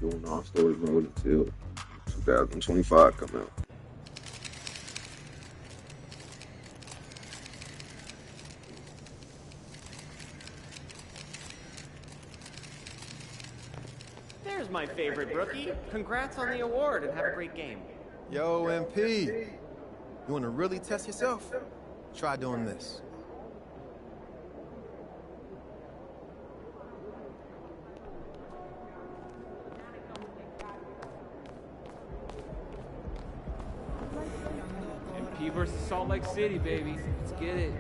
Doing All Stories Road until 2025 come out. There's my favorite rookie. Congrats on the award and have a great game. Yo, MP. You want to really test yourself? Try doing this. MP versus Salt Lake City, baby. Let's get it.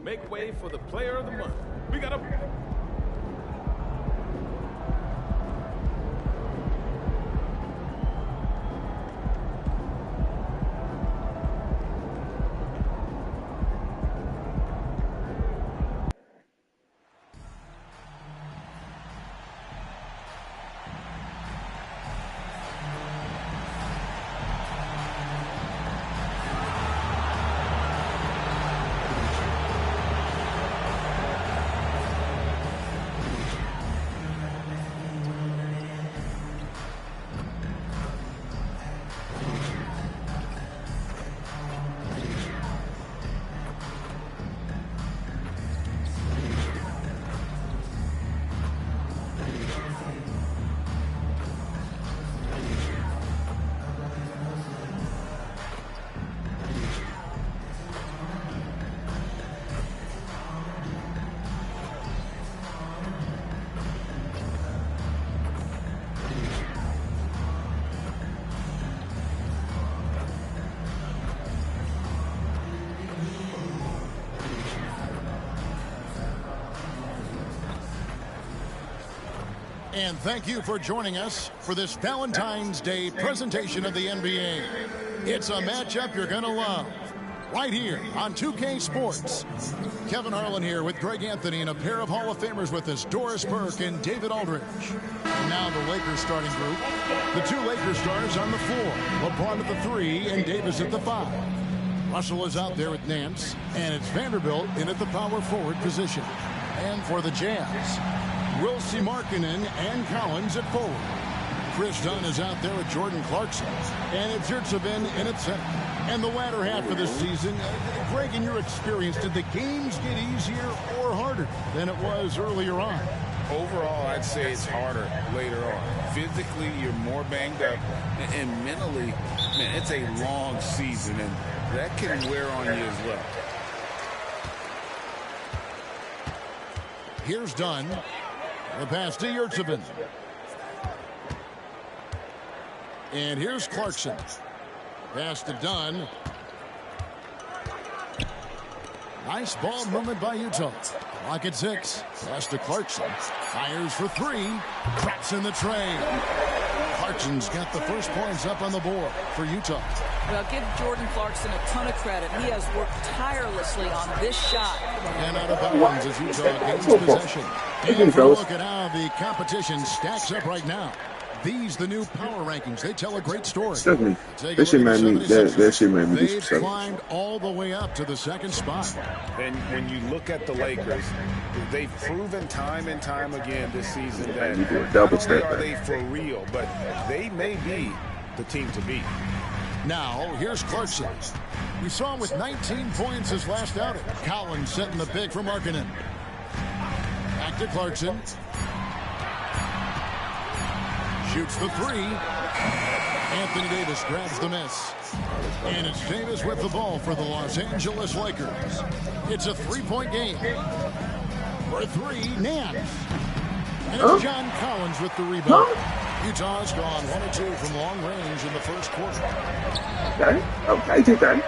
Make way for the player of the month. We got a... And thank you for joining us for this Valentine's Day presentation of the NBA. It's a matchup you're going to love. Right here on 2K Sports. Kevin Harlan here with Greg Anthony and a pair of Hall of Famers with us, Doris Burke and David Aldridge. And now the Lakers starting group. The two Lakers stars on the floor. LeBron at the 3 and Davis at the 5. Russell is out there at Nance, and it's Vanderbilt in at the power forward position. And for the Jazz, Wilsie Markkanen and Collins at forward. Chris Dunn is out there with Jordan Clarkson, and it's Yurtseven in at center. And the latter half of this season, Greg, in your experience, did the games get easier or harder than it was earlier on? Overall, I'd say it's harder later on. Physically, you're more banged up, and mentally, man, it's a long season, and that can wear on you as well. Here's Dunn. The pass to Yurtseven. And here's Clarkson. Pass to Dunn. Nice ball movement by Utah. Clock at 6. Pass to Clarkson. Fires for 3. Traps in the tray. Clarkson's got the first points up on the board for Utah. Well, give Jordan Clarkson a ton of credit. He has worked tirelessly on this shot. And out of bounds as Utah gains possession. And for a look at how the competition stacks up right now. These, the new power rankings, they tell a great story. That shit made me do They've climbed all the way up to the second spot. And when you look at the Lakers, they've proven time and time again this season that not only are they for real, but they may be the team to beat. Now, here's Clarkson. We saw him with 19 points his last outing. Collins setting the pick for Markkanen. Back to Clarkson. Shoots the 3. Anthony Davis grabs the miss. And it's Davis with the ball for the Los Angeles Lakers. It's a 3-point game. For 3, Nance. And it's John Collins with the rebound. Utah's gone 1 or 2 from long range in the first quarter. Okay, take that.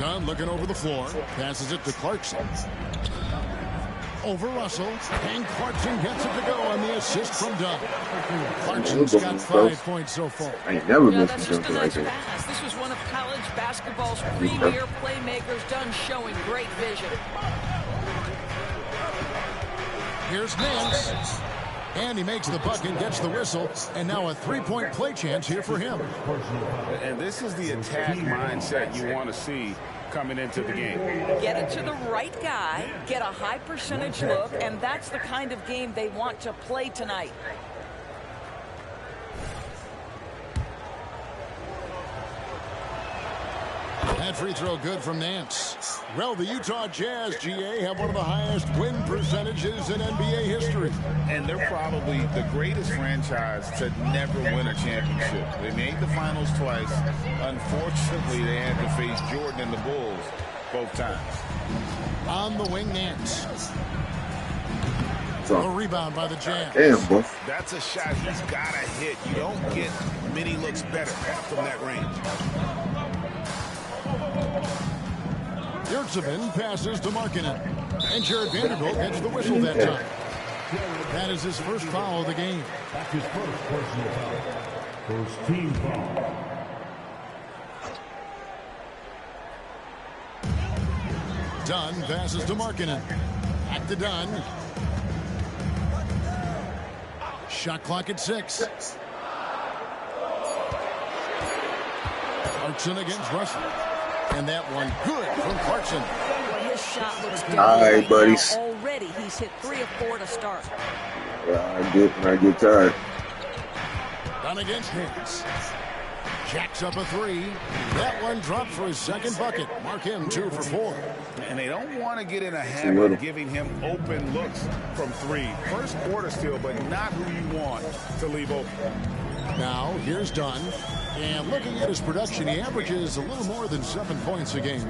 Dunn looking over the floor. Passes it to Clarkson. Over Russell, and Clarkson gets it to go on the assist from Dunn. Clarkson's got 5 points so far. I ain't never Yeah, missed that's a just jumper a like nice that. pass. This was one of college basketball's premier playmakers. Dunn showing great vision. Here's Nance. And he makes the bucket, gets the whistle, and now a 3-point play chance here for him. And this is the attack mindset you want to see coming into the game. Get it to the right guy, get a high percentage look, and that's the kind of game they want to play tonight. That free throw good from Nance. Well, the Utah Jazz, GA, have one of the highest win percentages in NBA history. And they're probably the greatest franchise to never win a championship. They made the finals twice. Unfortunately, they had to face Jordan and the Bulls both times. On the wing, Nance. So, A rebound by the Jazz. damn, boy. That's a shot he's got to hit. You don't get many looks better from that range. Yurtseven passes to Markkanen. And Jared Vanderbilt gets the whistle that time. That is his first foul of the game. That's his first personal foul. First team foul. Dunn passes to Markkanen. Back to Dunn. Shot clock at 6. Clarkson against Russell. And that one good from Clarkson. Well, his shot looks good. All right, now. buddies. Already, he's hit 3 of 4 to start. I get tired. Dunn against Nance. Jacks up a 3. That one dropped for his second bucket. Mark him 2 for 4. And they don't want to get in a habit of giving him open looks from 3. First quarter still, but not who you want to leave open. Now, here's Dunn. And looking at his production, he averages a little more than 7 points a game.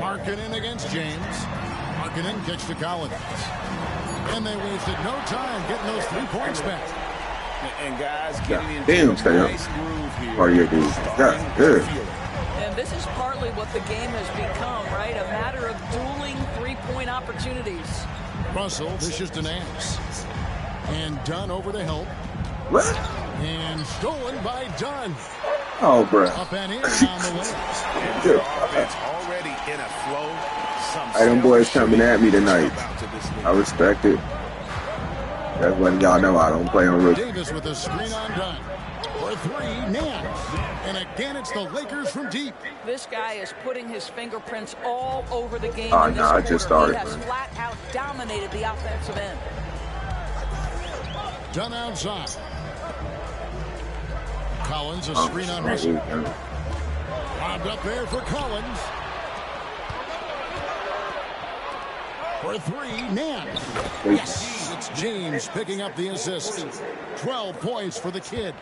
Markkanen against James. Markkanen kicks to Collins. And they wasted no time getting those 3 points back. And guys getting into Damn, a stay up. nice groove here. Oh, yeah, dude. That's good. And this is partly what the game has become, right? A matter of dueling 3-point opportunities. Russell dishes to Nance. And Dunn over to help. What? And stolen by Dunn. Oh, bro. Up and in on the way. Good. Offense already in a flow. Hey, them boys coming at me tonight. I respect it. That's when y'all know I don't play on rookie. Davis with a screen on Dunn. For 3, Nance. And again, it's the Lakers from deep. This guy is putting his fingerprints all over the game. Oh, in this no, I just quarter. started, He has man. flat out dominated the offensive end. Dunn outside. Collins, a screen on Russell. Bobbed up there for Collins. For 3, Nance. Yes, it's James picking up the assist. 12 points for the kid.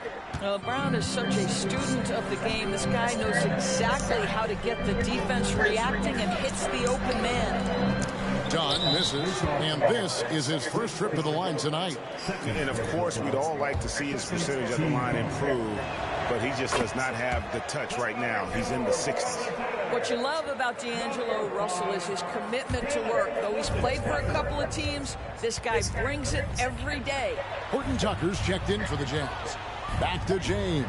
Brown is such a student of the game. This guy knows exactly how to get the defense reacting and hits the open man. Dunn misses, and this is his first trip to the line tonight. And of course, we'd all like to see his percentage at the line improve. but he just does not have the touch right now. He's in the 60s. What you love about D'Angelo Russell is his commitment to work. Though he's played for a couple of teams, this guy brings it every day. Horton Tucker's checked in for the Jazz. Back to James.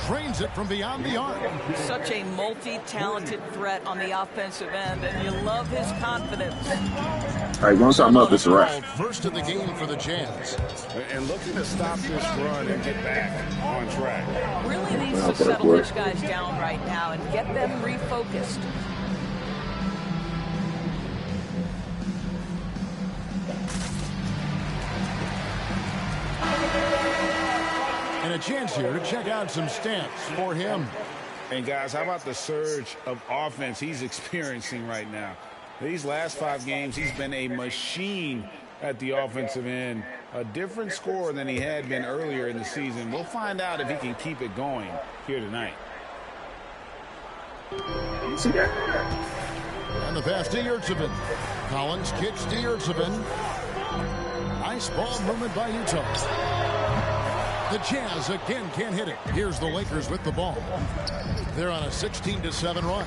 Drains it from beyond the arc. Such a multi-talented threat on the offensive end, and you love his confidence. All right, once I'm up, it's a wrap. First of the game for the Jazz. And looking to stop this run and get back on track. Really needs to settle his guys down right now and get them refocused. And a chance here to check out some stats for him. And guys, how about the surge of offense he's experiencing right now? These last 5 games, he's been a machine at the offensive end. A different scorer than he had been earlier in the season. We'll find out if he can keep it going here tonight. And the pass to Yurtseven. Collins kicks to Yurtseven. Nice ball movement by Utah. The Jazz again can't hit it. Here's the Lakers with the ball. They're on a 16-7 run.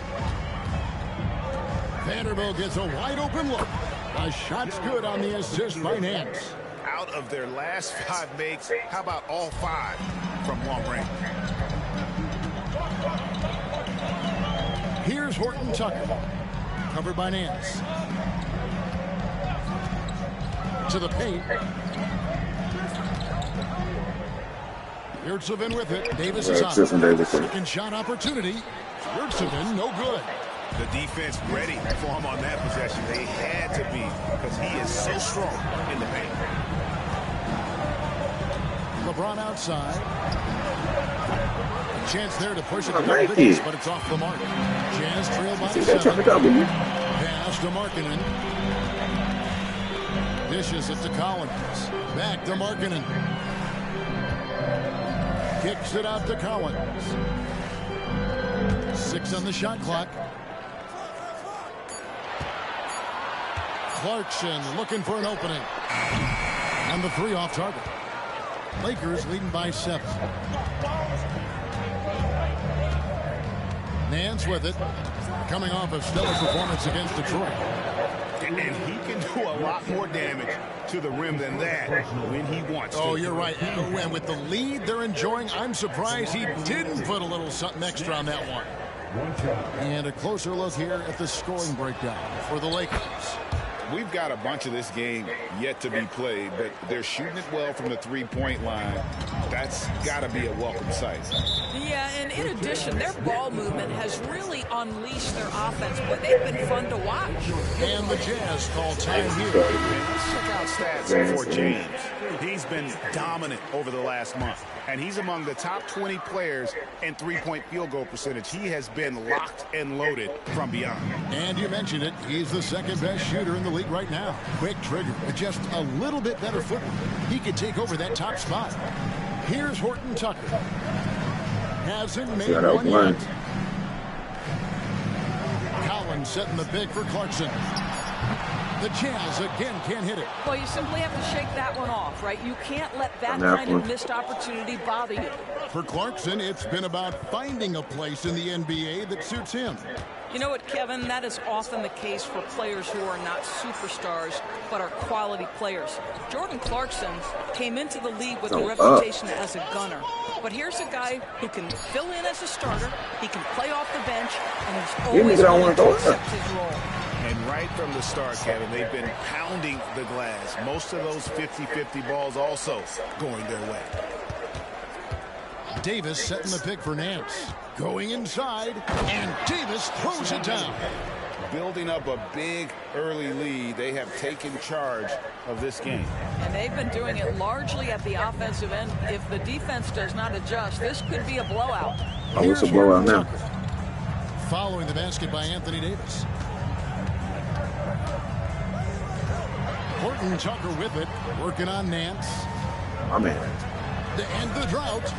Vanderbilt gets a wide open look. The shot's good on the assist by Nance. Out of their last 5 makes, how about all 5 from long range? Here's Horton Tucker. Covered by Nance. To the paint. Yurtseven with it. Davis is on. Second shot opportunity. Yurtseven, no good. The defense ready for him on that possession. They had to be, because he is so strong in the paint. LeBron outside. A chance there to push it to double digits, but it's off the mark. Jazz trail by 7. Pass to Markkanen. Dishes it to Collins. Back to Markkanen. Kicks it out to Collins. 6 on the shot clock. Clarkson looking for an opening. And the 3 off target. Lakers leading by 7. Nance with it. Coming off a stellar performance against Detroit. And he can do a lot more damage to the rim than that when he wants to. Oh, you're right. And with the lead they're enjoying, I'm surprised he didn't put a little something extra on that one. And a closer look here at the scoring breakdown for the Lakers. We've got a bunch of this game yet to be played, but they're shooting it well from the 3-point line. That's got to be a welcome sight. Yeah, and in addition, their ball movement has really unleashed their offense, but they've been fun to watch. And the Jazz call time here. Let's check out stats for James. He's been dominant over the last month, and he's among the top 20 players in 3-point field goal percentage. He has been locked and loaded from beyond. And you mentioned it, he's the second best shooter in the league right now. Quick trigger, with just a little bit better footwork. He could take over that top spot. Here's Horton Tucker. Hasn't made one yet. Collins setting the big for Clarkson. The Jazz again can't hit it. Well, you simply have to shake that one off, right? You can't let that kind of missed opportunity bother you. For Clarkson, it's been about finding a place in the NBA that suits him. You know what, Kevin? That is often the case for players who are not superstars, but are quality players. Jordan Clarkson came into the league with a reputation as a gunner. But here's a guy who can fill in as a starter, he can play off the bench, and he's always willing to accept his role. And right from the start, Kevin, they've been pounding the glass. Most of those 50-50 balls also going their way. Davis setting the pick for Nance. Going inside, and Davis throws it down. Building up a big early lead, they have taken charge of this game. And they've been doing it largely at the offensive end. If the defense does not adjust, this could be a blowout. Oh, it's a blowout now. Following the basket by Anthony Davis. Horton Tucker with it, working on Nance. My man. To end the drought.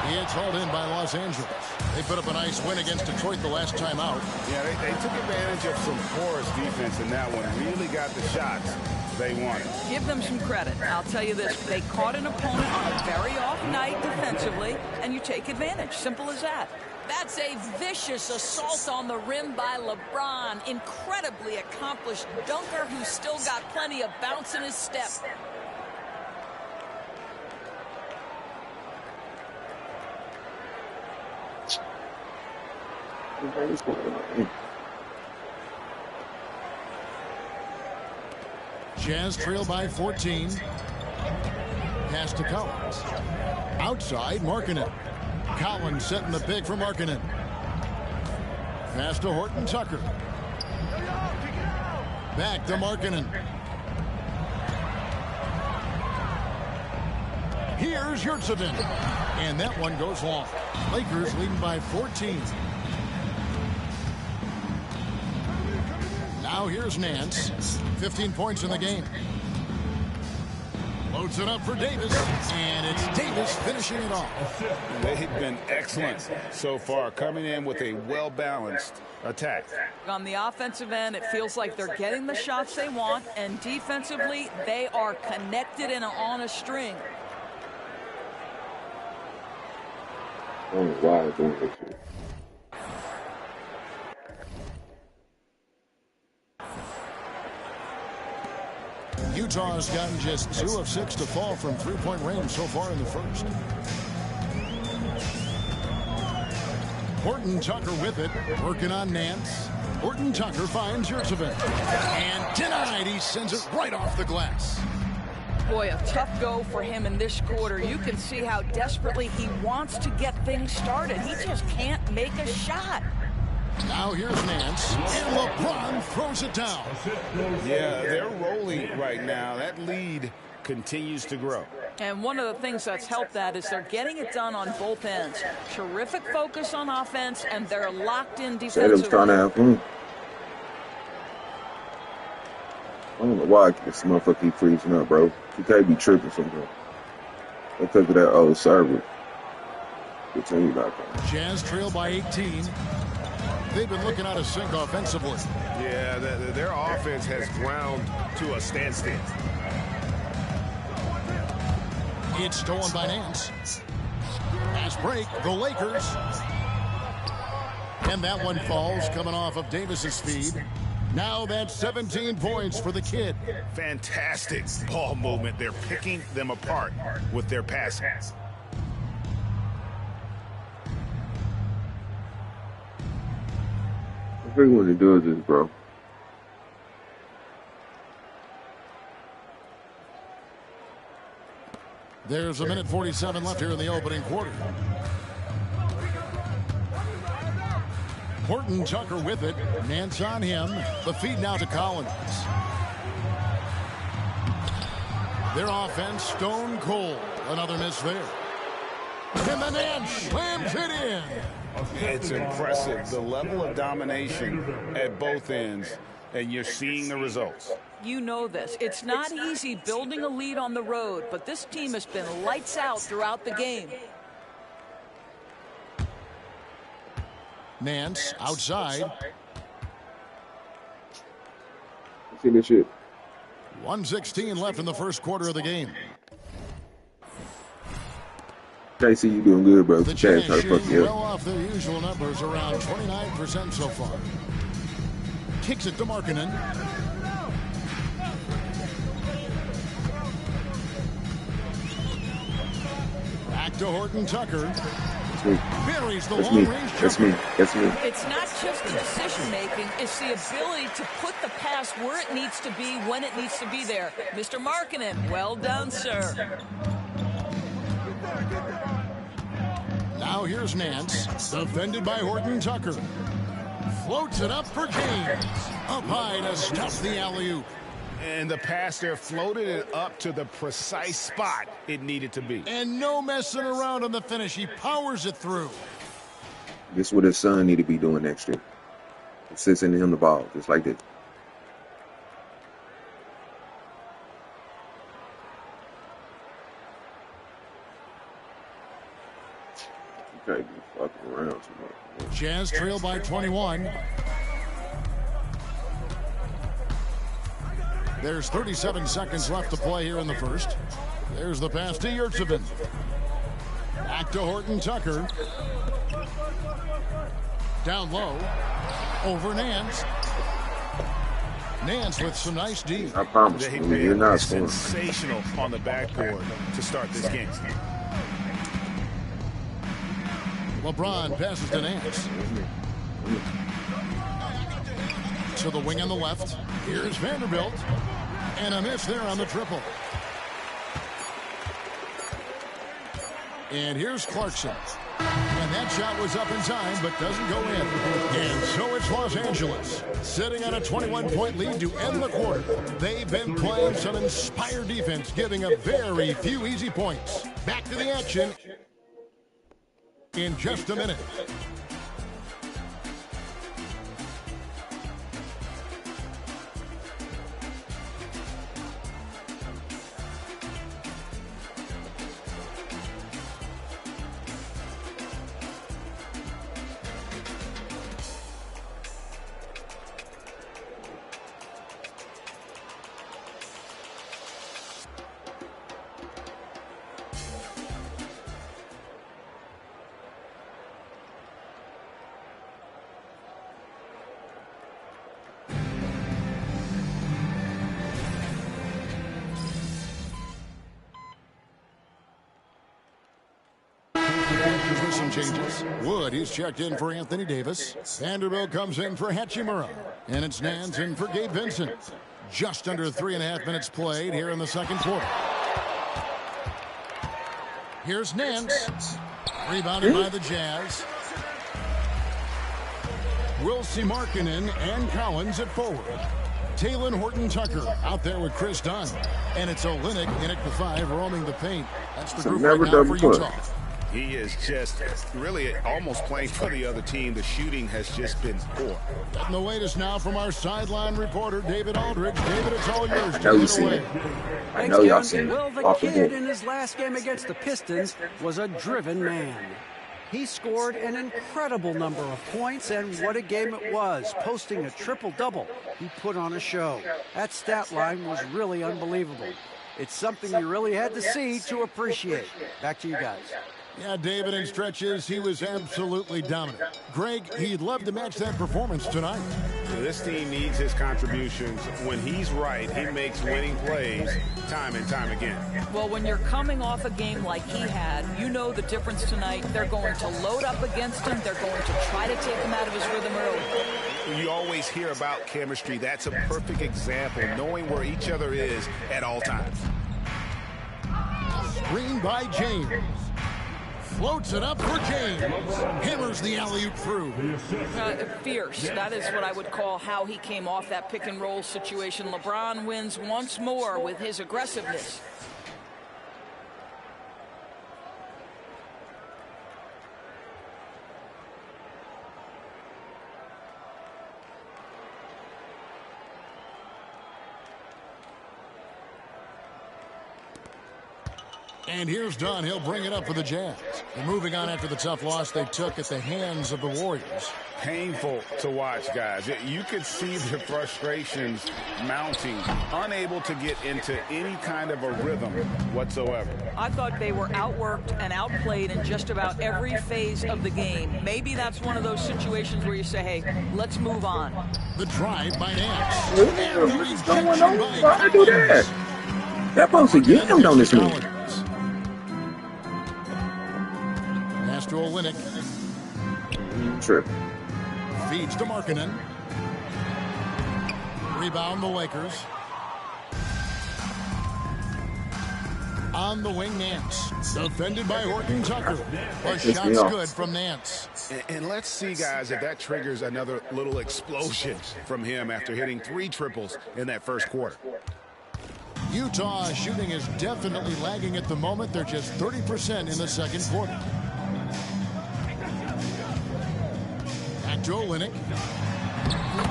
It's hauled in by Los Angeles. They put up a nice win against Detroit the last time out. Yeah, they took advantage of some porous defense in that one. Really got the shots they wanted. Give them some credit. I'll tell you this. They caught an opponent on a very off night defensively, and you take advantage. Simple as that. That's a vicious assault on the rim by LeBron. Incredibly accomplished dunker who's still got plenty of bounce in his step. Jazz trail by 14. Pass to Collins. Outside, Markkanen. Collins setting the pick for Markkanen. Pass to Horton Tucker. Back to Markkanen. Here's Yurtseven. And that one goes long. Lakers leading by 14. Now here's Nance. 15 points in the game. Loads it up for Davis. And it's Davis finishing it off. They've been excellent so far, coming in with a well-balanced attack. On the offensive end, it feels like they're getting the shots they want, and defensively, they are connected and on a string. I don't know why I'm doing this shit. Utah has gotten just 2 of 6 to fall from three-point range so far in the first. Horton Tucker with it, working on Nance. Horton Tucker finds Yurtseven. And denied. He sends it right off the glass. Boy, a tough go for him in this quarter. You can see how desperately he wants to get things started. He just can't make a shot. Now here's Nance, and LeBron throws it down. Yeah, they're rolling right now. That lead continues to grow. And one of the things that's helped that is they're getting it done on both ends. Terrific focus on offense, and they're locked in defensively. Trying to have fun. I don't know why this motherfucker keep freezing up, bro. You can't be tripping sometimes. Because of that old server. Jazz trail by 18. They've been looking out of sync offensively. Yeah, their offense has ground to a standstill. It's stolen by Nance. Pass break, the Lakers. And that one falls coming off of Davis's feed. Now that's 17 points for the kid. Fantastic ball movement. They're picking them apart with their passing. Everyone to do this, bro. There's a minute 47 left here in the opening quarter. Horton Tucker with it. Nance on him. The feed now to Collins. Their offense stone cold. Another miss there. And the Nance slams it in. It's impressive, the level of domination at both ends, and you're seeing the results. You know this. It's not easy building a lead on the road, but this team has been lights out throughout the game. Nance outside. See this shit. 1:16 left in the first quarter of the game. JC, you doing good, bro. The Jazz shooting well off their usual numbers, around 29% so far. Kicks it to Markkanen. Back to Horton Tucker. Buries the long range jumper. That's me. It's not just the decision making, it's the ability to put the pass where it needs to be when it needs to be there. Mr. Markkanen, well done, sir. Now here's Nance, defended by Horton Tucker. Floats it up for James. Up high to stuff the alley-oop. And the pass there floated it up to the precise spot it needed to be. And no messing around on the finish. He powers it through. This is what his son need to be doing next year. Assisting him the ball, just like this. Okay, fucking around too much. Jazz trail by 21. There's 37 seconds left to play here in the first. There's the pass to Yurtseven. Back to Horton Tucker. Down low. Over Nance. Nance with some nice D. I promise you, you're not scoring. Sensational on the backboard to start this game. LeBron passes to Nance. To the wing on the left. Here's Vanderbilt. And a miss there on the triple. And here's Clarkson. And that shot was up in time, but doesn't go in. And so it's Los Angeles, sitting on a 21-point lead to end the quarter. They've been playing some inspired defense, giving up very few easy points. Back to the action in just a minute. Position changes. Wood, he's checked in for Anthony Davis. Vanderbilt comes in for Hachimura. And it's Nance in for Gabe Vincent. Just under 3.5 minutes played here in the second quarter. Here's Nance. Rebounded by the Jazz. Wilsie Markkanen and Collins at forward. Talen Horton-Tucker out there with Chris Dunn. And it's Olynyk in at the 5 roaming the paint. That's the group right now for Utah. He is just really almost playing for the other team. The shooting has just been poor. And the latest now from our sideline reporter, David Aldridge. David, it's all yours. I know you've seen it. I know y'all seen it. Well, the kid in his last game against the Pistons was a driven man. He scored an incredible number of points, and what a game it was, posting a triple-double. He put on a show. That stat line was really unbelievable. It's something you really had to see to appreciate. Back to you guys. Yeah, David, in stretches, he was absolutely dominant. Greg, he'd love to match that performance tonight. This team needs his contributions. When he's right, he makes winning plays time and time again. Well, when you're coming off a game like he had, you know the difference tonight. They're going to load up against him. They're going to try to take him out of his rhythm early. You always hear about chemistry. That's a perfect example, knowing where each other is at all times. Screen by James. Floats it up for James. Hammers the alley-oop through. Fierce. That is what I would call how he came off that pick-and-roll situation. LeBron wins once more with his aggressiveness. And here's Dunn. He'll bring it up for the Jazz. And moving on after the tough loss they took at the hands of the Warriors. Painful to watch, guys. You could see the frustrations mounting, unable to get into any kind of a rhythm whatsoever. I thought they were outworked and outplayed in just about every phase of the game. Maybe that's one of those situations where you say, hey, let's move on. The drive by Nance. What's going on? Why do that? That supposed to get him on this move. Pass to Olynyk. Trip. Feeds to Markkanen. Rebound the Lakers. On the wing, Nance. Defended by Horton-Tucker. A shot's good from Nance. And let's see, guys, if that triggers another little explosion from him after hitting 3 triples in that first quarter. Utah shooting is definitely lagging at the moment. They're just 30% in the second quarter. Back to Olynyk.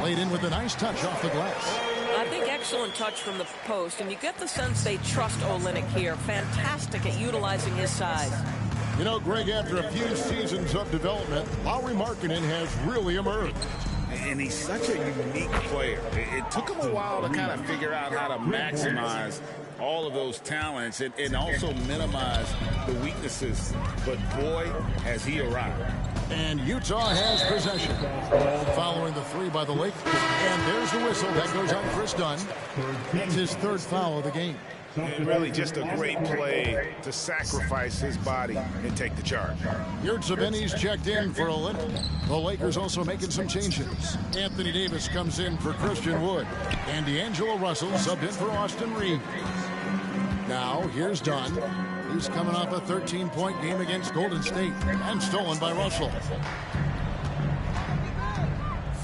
Laid in with a nice touch off the glass. I think excellent touch from the post, and you get the sense they trust Olynyk here. Fantastic at utilizing his size. You know, Greg, after a few seasons of development, Lauri Markkanen has really emerged. And he's such a unique player. It took him a while to kind of figure out how to maximize all of those talents and also minimize the weaknesses. But boy, has he arrived. And Utah has possession. Following the three by the Lakers. And there's the whistle. That goes on Chris Dunn. That's his third foul of the game. And really just a great play to sacrifice his body and take the charge. Yurtseven's checked in for Olynyk. The Lakers also making some changes. Anthony Davis comes in for Christian Wood. And D'Angelo Russell subbed in for Austin Reeves. Now, here's Dunn. He's coming off a 13-point game against Golden State. And stolen by Russell.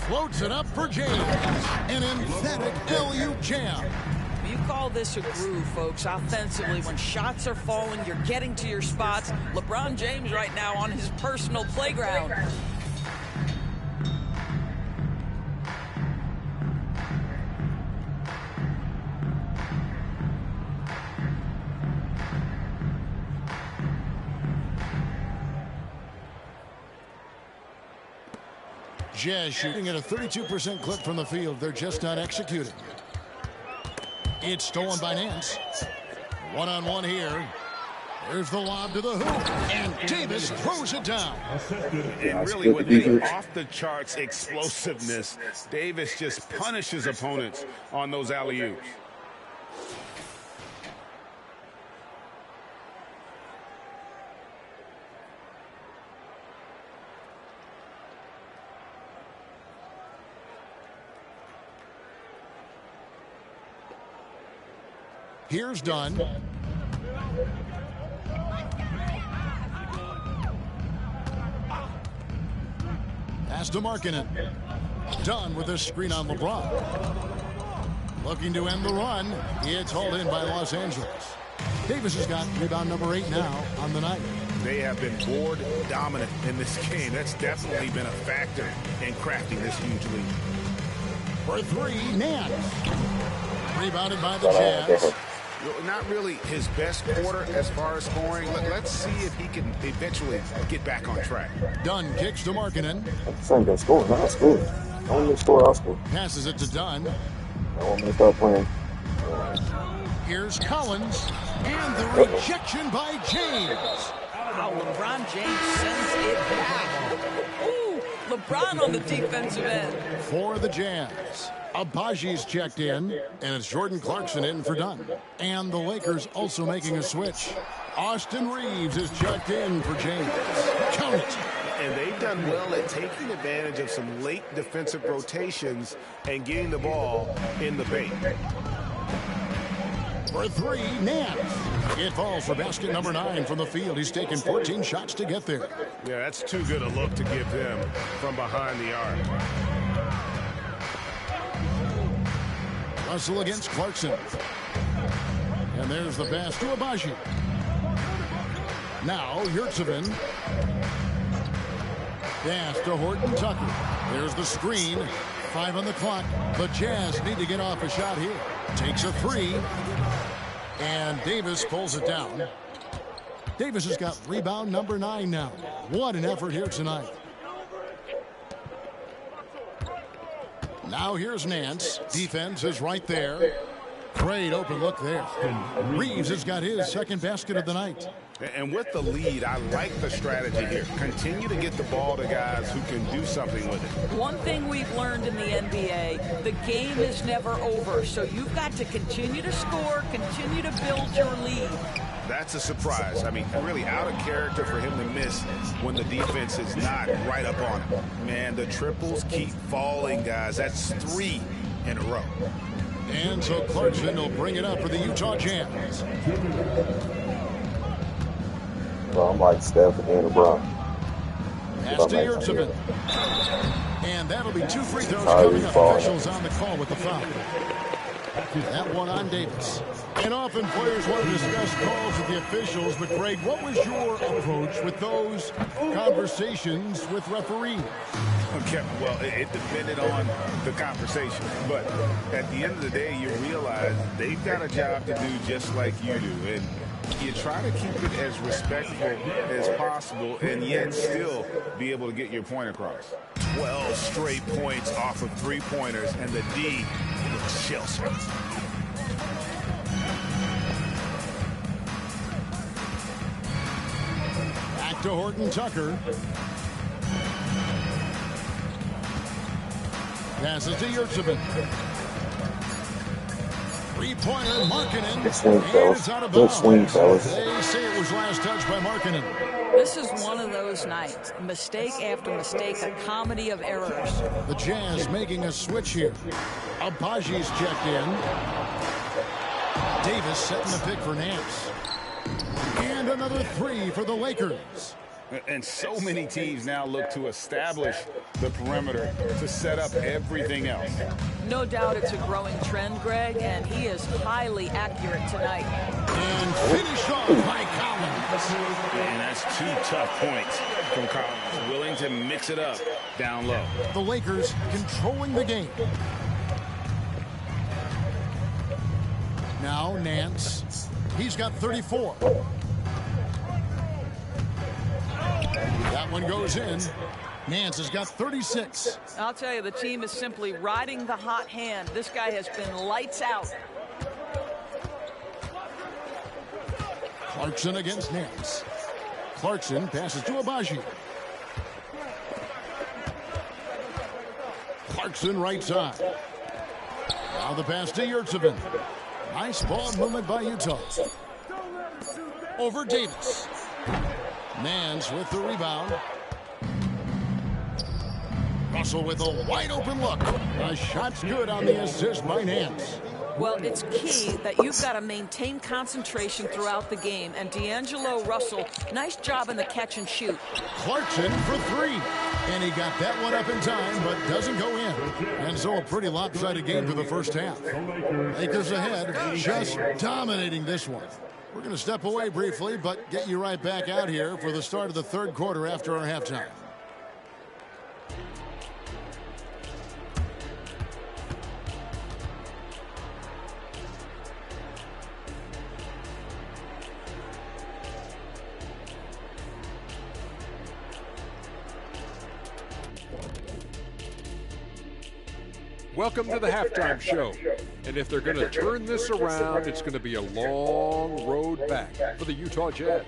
Floats it up for James. An emphatic alley-oop jam. You call this a groove, folks. Offensively, when shots are falling, you're getting to your spots. LeBron James right now on his personal playground. Jazz shooting at a 32% clip from the field. They're just not executing. It's stolen by Nance. One-on-one here. There's the lob to the hoop. And Davis throws it down. And really with the off-the-charts explosiveness, Davis just punishes opponents on those alley-oops. Here's Dunn. Pass to Markkanen. Dunn with a screen on LeBron. Looking to end the run. It's hauled in by Los Angeles. Davis has got rebound number 8 now on the night. They have been board dominant in this game. That's definitely been a factor in crafting this huge lead. For three, Nance. Rebounded by the Jazz. Not really his best quarter as far as scoring. Let's see if he can eventually get back on track. Dunn kicks to Markkanen. Son can score. I'll score. I want to score. I'll score. Passes it to Dunn. I want to start playing. Here's Collins. And the rejection by James. Wow, LeBron James sends it back. Ooh, LeBron on the defensive end. For the Jazz. Abaji's checked in, and it's Jordan Clarkson in for Dunn. And the Lakers also making a switch. Austin Reeves is checked in for James. Count it. And they've done well at taking advantage of some late defensive rotations and getting the ball in the paint. For three, Nance. It falls for basket number 9 from the field. He's taken 14 shots to get there. Yeah, that's too good a look to give them from behind the arc. Russell against Clarkson. And there's the pass to Abaji. Now, Yurtseven. Pass to Horton Tucker. There's the screen. 5 on the clock. The Jazz need to get off a shot here. Takes a 3. And Davis pulls it down. Davis has got rebound number 9 now. What an effort here tonight. Now here's Nance. Defense is right there. Great open look there. Reeves has got his second basket of the night. And with the lead, I like the strategy here. Continue to get the ball to guys who can do something with it. One thing we've learned in the NBA, the game is never over. So you've got to continue to score, continue to build your lead. That's a surprise. I mean, really out of character for him to miss when the defense is not right up on him. Man, the triples keep falling, guys. That's 3 in a row. And so Clarkson will bring it up for the Utah Jazz. Well, I'm like Steph and LeBron. Pass to Yurtseven. And that'll be 2 free throws coming up. Officials on the call with the foul. That one on Davis. And often players want to discuss calls with the officials, but Greg, what was your approach with those conversations with referees? Okay, well, it depended on the conversation. But at the end of the day, you realize they've got a job to do just like you do. And You try to keep it as respectful as possible and yet still be able to get your point across. 12 straight points off of three-pointers, and the D looks shell-shocked. Back to Horton Tucker. Passes to Yurtseven. Three-pointer, Markkanen. Good swing, fellas. Good swing, fellas. They say it was last touched by Markkanen. This is one of those nights. Mistake after mistake, a comedy of errors. The Jazz making a switch here. Abaji's checked in. Davis setting the pick for Nance. And another three for the Lakers. And so many teams now look to establish the perimeter to set up everything else. No doubt it's a growing trend, Greg, and he is highly accurate tonight. And finished off by Collins. And that's two tough points from Collins, willing to mix it up down low. The Lakers controlling the game. Now Nance. He's got 34. That one goes in. Nance has got 36. I'll tell you, the team is simply riding the hot hand. This guy has been lights out. Clarkson against Nance. Clarkson passes to Abaji. Clarkson right side. Now the pass to Yurtseven. Nice ball movement by Utah. Over Davis. Nance with the rebound. Russell with a wide open look. The shot's good on the assist by Nance. Well, it's key that you've got to maintain concentration throughout the game. And D'Angelo Russell, nice job in the catch and shoot. Clarkson for three. And he got that one up in time, but doesn't go in. And so a pretty lopsided game for the first half. Lakers ahead, just dominating this one. We're going to step away briefly, but get you right back out here for the start of the third quarter after our halftime. Welcome to the halftime show. And if they're going to turn this around, it's going to be a long road back for the Utah Jazz.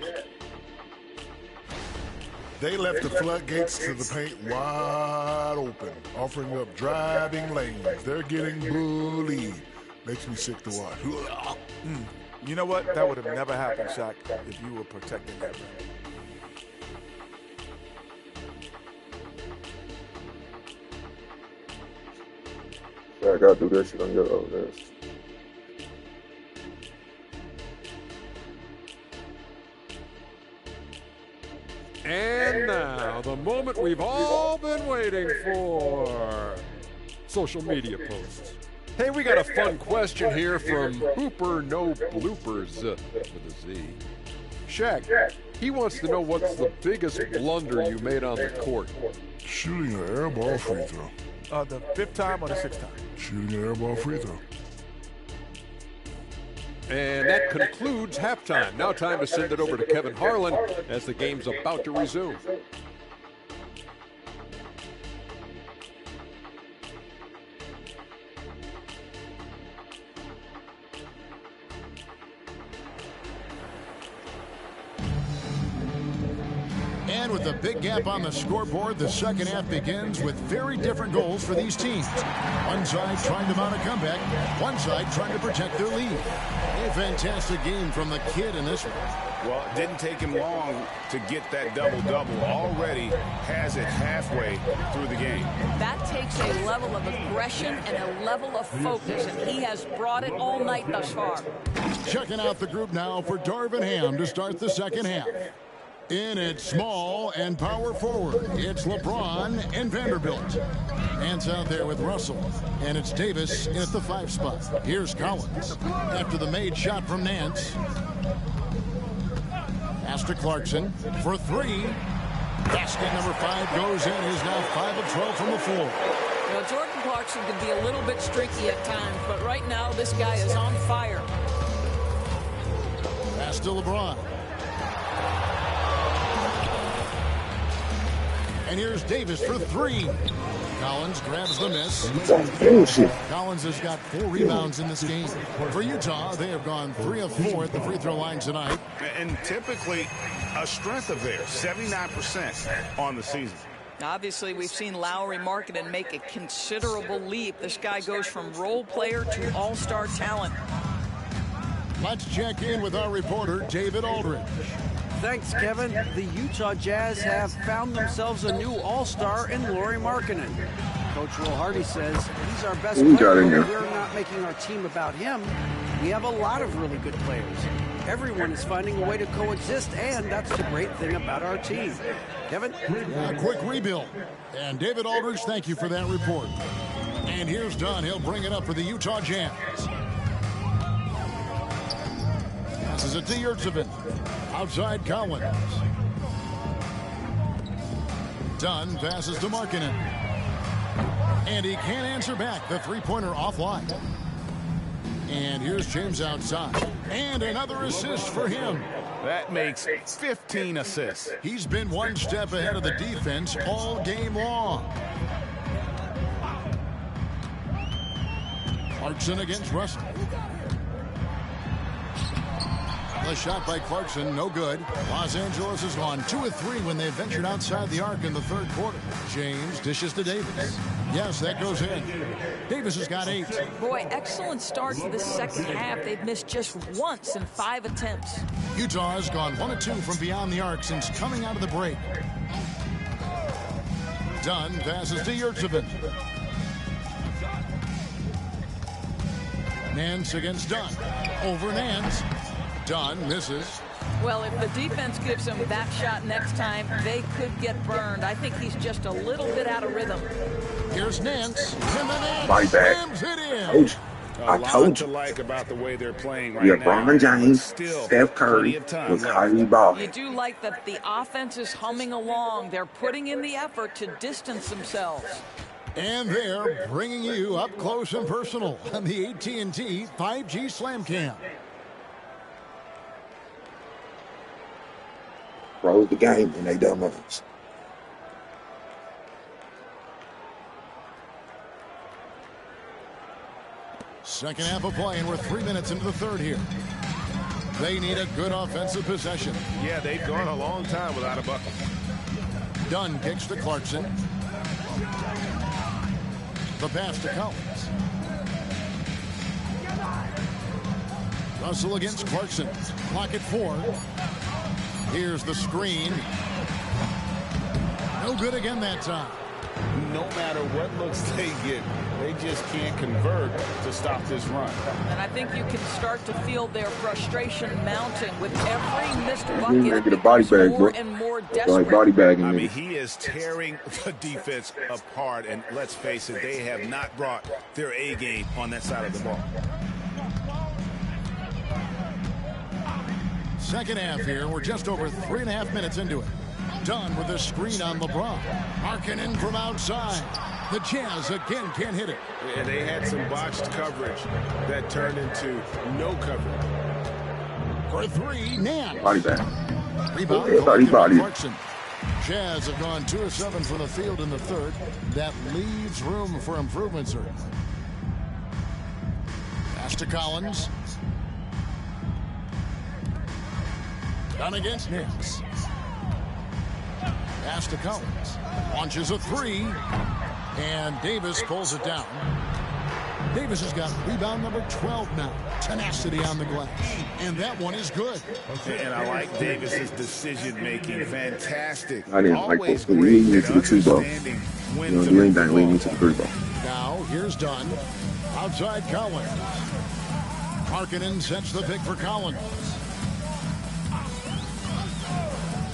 They left the floodgates to the paint wide open, offering up driving lanes. They're getting bullied. Makes me sick to watch. You know what? That would have never happened, Shaq, if you were protecting that rim. Yeah, I gotta do that shit on your own ass. And now, the moment we've all been waiting for. Social media posts. Hey, we got a fun question here from Hooper No Bloopers with a Z. Shaq, he wants to know what's the biggest blunder you made on the court. Shooting an air ball free throw. The fifth time or the sixth time? Shooting an air ball free throw. And that concludes halftime. Now time to send it over to Kevin Harlan as the game's about to resume. And with the big gap on the scoreboard, the second half begins with very different goals for these teams. One side trying to mount a comeback, one side trying to protect their lead. A fantastic game from the kid in this one. Well, it didn't take him long to get that double-double. Already has it halfway through the game. That takes a level of aggression and a level of focus, and he has brought it all night thus far. Checking out the group now for Darvin Ham to start the second half. In at small and power forward, it's LeBron and Vanderbilt. Hands out there with Russell, and it's Davis in at the 5 spot. Here's Collins after the made shot from Nance. Pass to Clarkson for 3. Basket number 5 goes in. He's now 5 of 12 from the floor. Well, Jordan Clarkson can be a little bit streaky at times, but right now this guy is on fire. Pass to LeBron. And here's Davis for three. Collins grabs the miss. Collins has got 4 rebounds in this game. For Utah, they have gone 3 of 4 at the free throw line tonight. And typically a strength of theirs, 79% on the season. Obviously, we've seen Lauri Markkanen make a considerable leap. This guy goes from role player to all-star talent. Let's check in with our reporter, David Aldridge. Thanks, Kevin. The Utah Jazz have found themselves a new all-star in Lauri Markkanen. Coach Will Hardy says he's our best player, but we're not making our team about him. We have a lot of really good players. Everyone is finding a way to coexist, and that's the great thing about our team. Kevin? A quick rebuild. And David Aldridge, thank you for that report. And here's Dunn. He'll bring it up for the Utah Jazz. Passes it to Yurtseven. Outside Collins. Dunn passes to Markkanen. And he can't answer back. The three-pointer offline. And here's James outside. And another assist for him. That makes 15 assists. He's been one step ahead of the defense all game long. Clarkson against Russell. The shot by Clarkson, no good. Los Angeles has gone 2 of 3 when they ventured outside the arc in the third quarter. James dishes to Davis. Yes, that goes in. Davis has got 8. Boy, excellent start to the second half. They've missed just once in 5 attempts. Utah has gone 1 of 2 from beyond the arc since coming out of the break. Dunn passes to Yurtseven. Nance against Dunn. Over Nance. Dunn misses. Well, if the defense gives him that shot next time, they could get burned. I think he's just a little bit out of rhythm. Here's Nance. And the Nance body back. slams it in. Coach, I told you. like about the way they're playing right LeBron now. James, Still, Steph Curry, with Kyrie Ball. You do like that the offense is humming along. They're putting in the effort to distance themselves. And they're bringing you up close and personal on the AT&T 5G Slam Cam. Froze the game when they done us. Second half of play, and we're 3 minutes into the third here. They need a good offensive possession. Yeah, they've gone a long time without a bucket. Dunn kicks to Clarkson. The pass to Collins. Russell against Clarkson. Clock at 4. Here's the screen. No good again that time. No matter what looks they get, they just can't convert to stop this run. And I think you can start to feel their frustration mounting with every missed bucket. Get a body bag, more and more desperate. Like body bagging. I mean, he is tearing the defense apart, and let's face it, they have not brought their A game on that side of the ball. Second half here. We're just over 3.5 minutes into it. Dunn with a screen on LeBron. Markkanen from outside. The Jazz again can't hit it. Yeah, they had some botched coverage that turned into no coverage. For 3, Nance. Body back. Rebound. Body. Clarkson. Jazz have gone 2 of 7 from the field in the third. That leaves room for improvement, sir. Pass to Collins. Dunn against Nance. Pass to Collins. Launches a 3. And Davis pulls it down. Davis has got rebound number 12 now. Tenacity on the glass. And that one is good. And I like Davis's decision-making. Fantastic. I didn't like both. We leading into the 2 ball. You don't do anything leading into the 3 ball. Now, here's Dunn. Outside Collins. Markkanen sets the pick for Collins.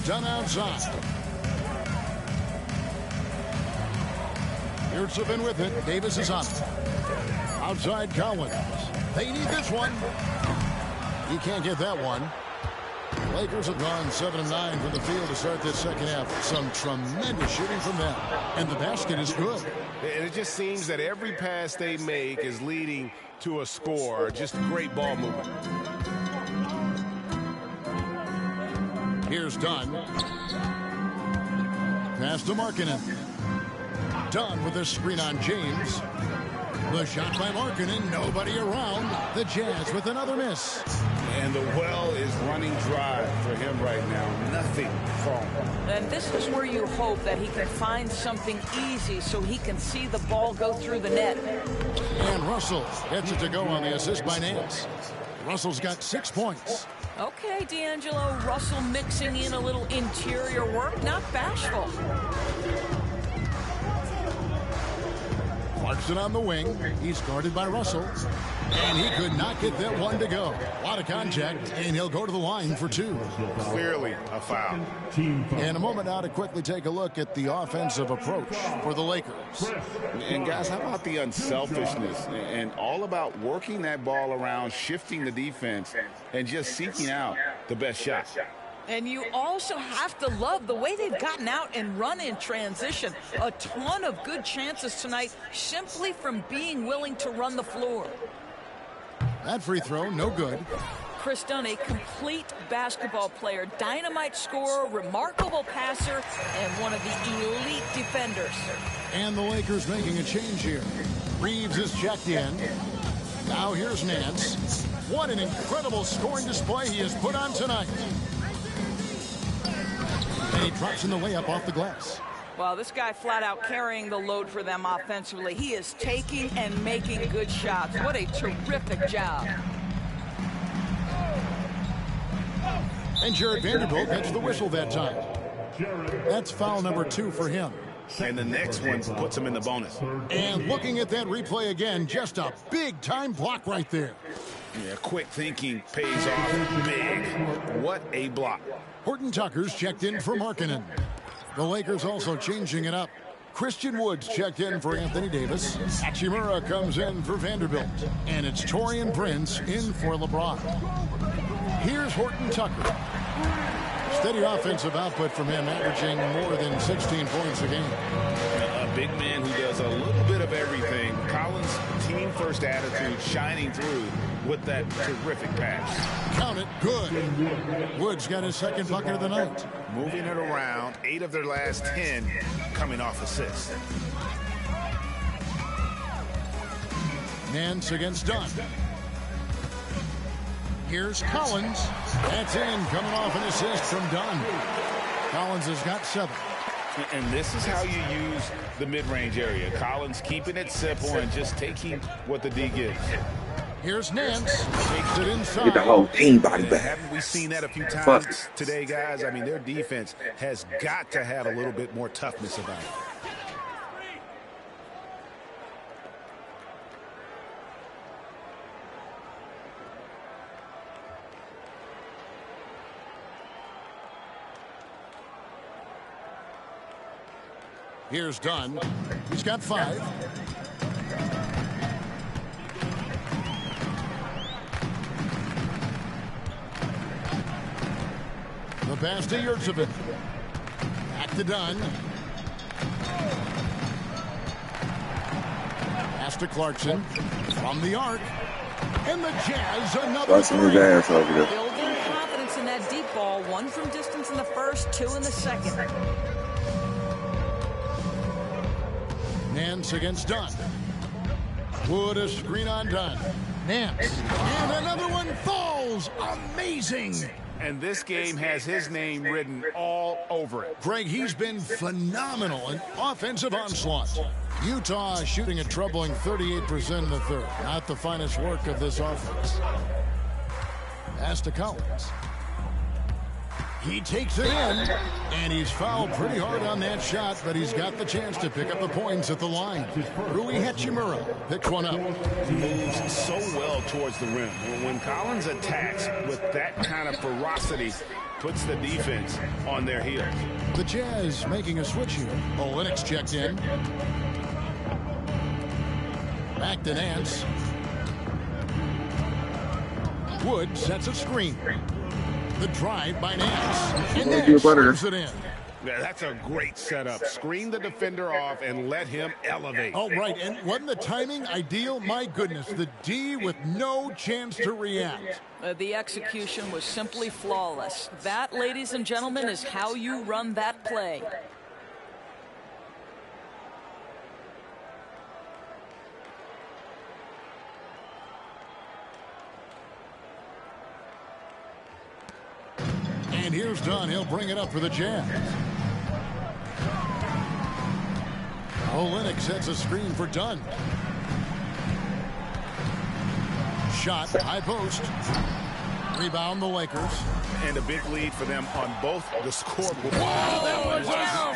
Dunn outside. Yurtseven with it. Davis is on. Outside Collins. They need this one. He can't get that one. Lakers have gone 7 of 9 from the field to start this second half. Some tremendous shooting from them. And the basket is good. And it just seems that every pass they make is leading to a score. Just great ball movement. Here's Dunn. Pass to Markkanen. Dunn with a screen on James. The shot by Markkanen. Nobody around. The Jazz with another miss. And the well is running dry for him right now. Nothing falling. And this is where you hope that he can find something easy so he can see the ball go through the net. And Russell gets it to go on the assist by Nance. Russell's got 6 points. Okay, D'Angelo, Russell mixing in a little interior work, not bashful. Clarkson on the wing. He's guarded by Russell. And he could not get that one to go. A lot of contact, and he'll go to the line for 2. Clearly a foul. And a moment now to quickly take a look at the offensive approach for the Lakers. And guys, how about the unselfishness and all about working that ball around, shifting the defense, and just seeking out the best shot. And you also have to love the way they've gotten out and run in transition. A ton of good chances tonight simply from being willing to run the floor. That free throw, no good. Chris Dunn, a complete basketball player, dynamite scorer, remarkable passer, and one of the elite defenders. And the Lakers making a change here. Reeves is checked in. Now here's Nance. What an incredible scoring display he has put on tonight. And he drops in the layup off the glass. Well, this guy flat out carrying the load for them offensively. He is taking and making good shots. What a terrific job. And Jared Vanderbilt gets the whistle that time. That's foul number 2 for him. And the next one puts him in the bonus. And looking at that replay again, just a big-time block right there. Yeah, quick thinking pays off big. What a block. Horton Tucker's checked in for Markkanen. The Lakers also changing it up. Christian Woods checked in for Anthony Davis. Hachimura comes in for Vanderbilt. And it's Taurean Prince in for LeBron. Here's Horton Tucker. Steady offensive output from him, averaging more than 16 points a game. A big man who does a little bit of everything. Collins' team-first attitude shining through with that terrific pass. Count it, good. Woods got his second bucket of the night. Moving it around, 8 of their last 10 coming off assists. Nance against Dunn. Here's Collins. That's in, coming off an assist from Dunn. Collins has got 7. And this is how you use the mid-range area. Collins keeping it simple and just taking what the D gives. Here's Nance. Takes it inside. Get the whole team body back. Haven't we seen that a few times today, guys? I mean, their defense has got to have a little bit more toughness about it. Here's Dunn. He's got 5. The pass to Yurtseven. Back to Dunn. Pass to Clarkson. From the arc. And the Jazz, another Busting his ass over there. Building confidence in that deep ball. 1 from distance in the first, 2 in the second. Nance against Dunn. Wood a screen on Dunn. Nance. And another one falls. Amazing. And this game has his name written all over it. Greg, he's been phenomenal in offensive onslaught. Utah shooting a troubling 38% in the third. Not the finest work of this offense. Pass to Collins. He takes it in, and he's fouled pretty hard on that shot, but he's got the chance to pick up the points at the line. Rui Hachimura picks one up. Moves so well towards the rim. When Collins attacks with that kind of ferocity, puts the defense on their heels. The Jazz making a switch here. Olynyk checked in. Back to Nance. Wood sets a screen. The drive by Nance. And Nance throws it in. Yeah, that's a great setup. Screen the defender off and let him elevate. Oh, right. And wasn't the timing ideal? My goodness, the D with no chance to react. The execution was simply flawless. That, ladies and gentlemen, is how you run that play. And here's Dunn. He'll bring it up for the Jazz. Olynyk sets a screen for Dunn. Shot, high post. Rebound the Lakers. And a big lead for them on both the scoreboard. Wow, that was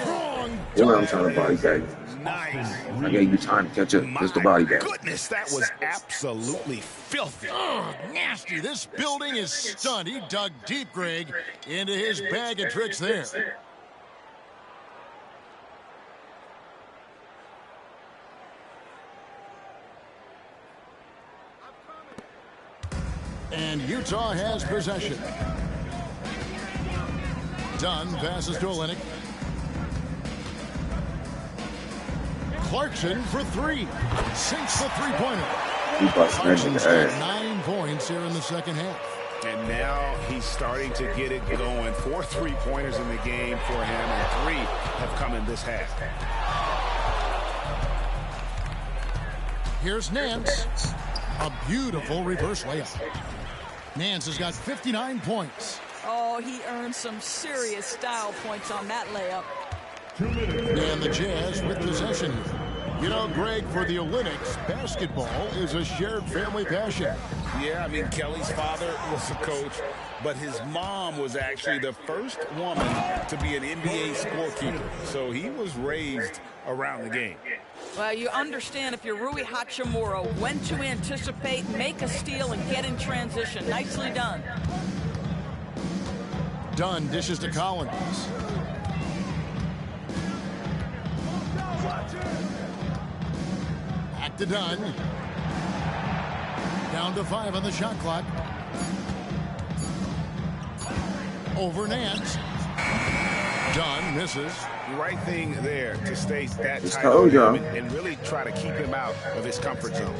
strong. You know I'm trying to body bag. Nice. I gave you time to catch up. Just the body bag. Goodness, that was absolutely filthy. Oh, nasty. This building is stunned. He dug deep, Greg, into his bag of tricks there. And Utah has possession. Dunn passes to Olynyk. Clarkson for three. Sinks the three-pointer. Clarkson's got 9 points here in the second half. And now he's starting to get it going. 4 3-pointers in the game for him, and 3 have come in this half. Here's Nance. A beautiful reverse layup. Nance has got 59 points. Oh, he earned some serious style points on that layup. And the Jazz with possession. You know, Greg, for the Olympics, basketball is a shared family passion. Yeah, I mean, Kelly's father was a coach, but his mom was actually the first woman to be an NBA scorekeeper. So he was raised around the game. Well, you understand if you're Rui Hachimura when to anticipate, make a steal, and get in transition. Nicely done. Dunn dishes to Collins. Back to Dunn. Down to 5 on the shot clock. Over Nance. Dunn misses. The right thing there to stay that tight on him and really try to keep him out of his comfort zone.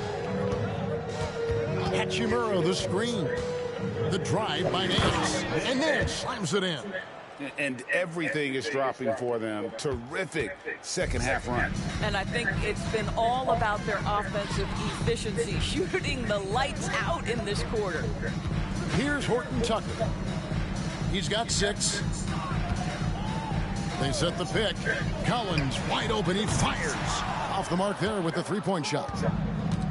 Hachimura the screen. The drive by Nance. And Nance slams it in. And everything is dropping for them. Terrific second half run. And I think it's been all about their offensive efficiency, shooting the lights out in this quarter. Here's Horton Tucker. He's got 6. They set the pick. Collins wide open. He fires. Off the mark there with the 3-point shot.